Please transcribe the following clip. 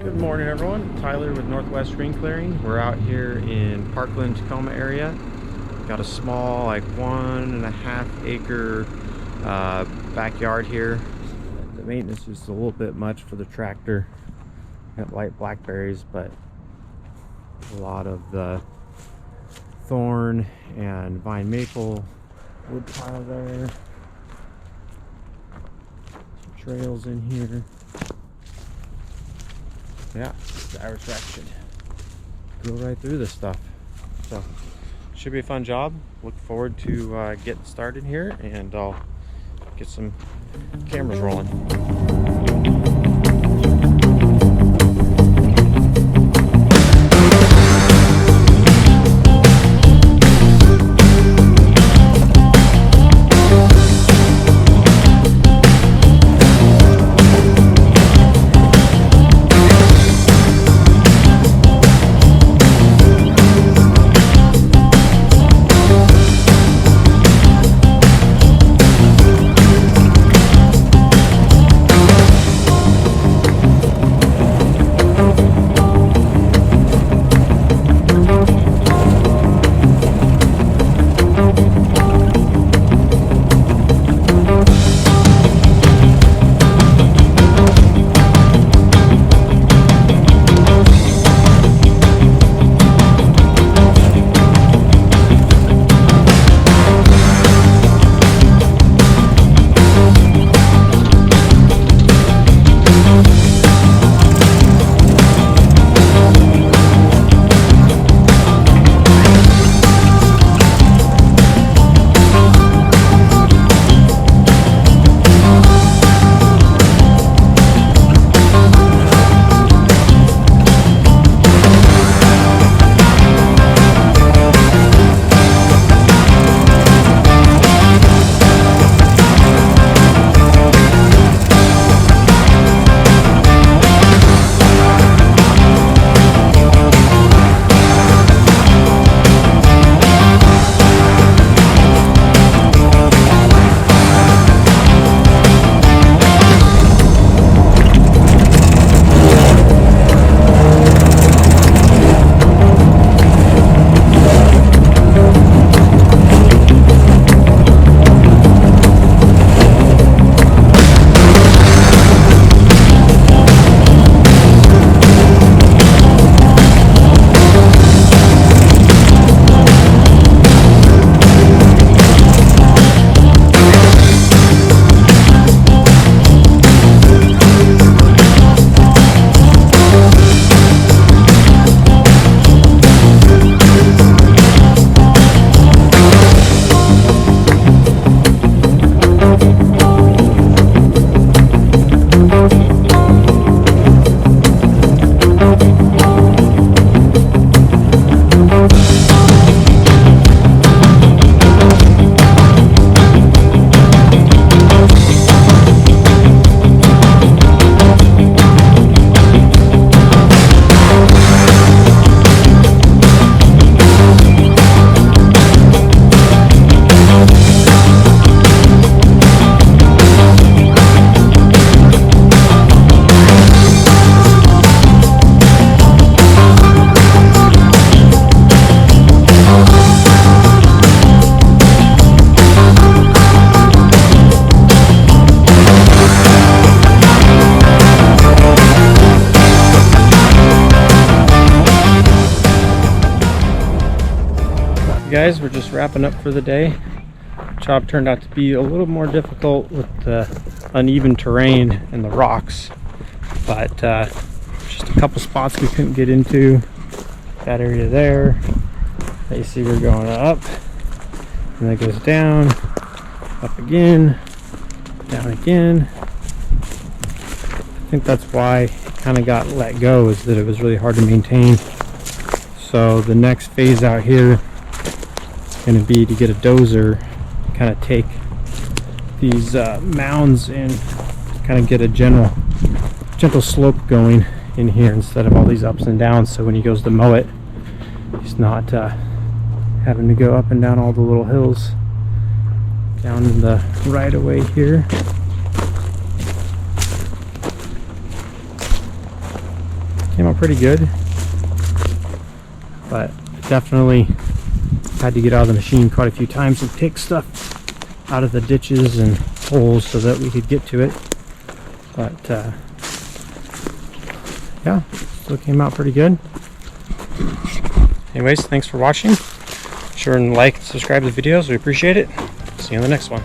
Good morning, everyone. Tyler with Northwest Green Clearing. We're out here in Parkland, Tacoma area. Got a small, like 1.5 acre backyard here. The maintenance is a little bit much for the tractor. Got light blackberries, but a lot of the thorn and vine maple wood pile there. Some trails in here. Yeah, Gyro-Trac should go right through this stuff. So, should be a fun job. Look forward to getting started here, and I'll get some cameras rolling. Guys, we're just wrapping up for the day. Job turned out to be a little more difficult with the uneven terrain and the rocks, but just a couple spots we couldn't get into. That area there, you see we're going up, and then it goes down, up again, down again. I think that's why it kind of got let go, is that it was really hard to maintain. So the next phase out here going to be to get a dozer, kind of take these mounds and kind of get a gentle slope going in here instead of all these ups and downs, so when he goes to mow it, he's not having to go up and down all the little hills down in the right of way here. pretty good, but definitely had to get out of the machine quite a few times and take stuff out of the ditches and holes so that we could get to it. But yeah, still came out pretty good. Anyways, thanks for watching. Be sure and like and subscribe to the videos. We appreciate it. See you on the next one.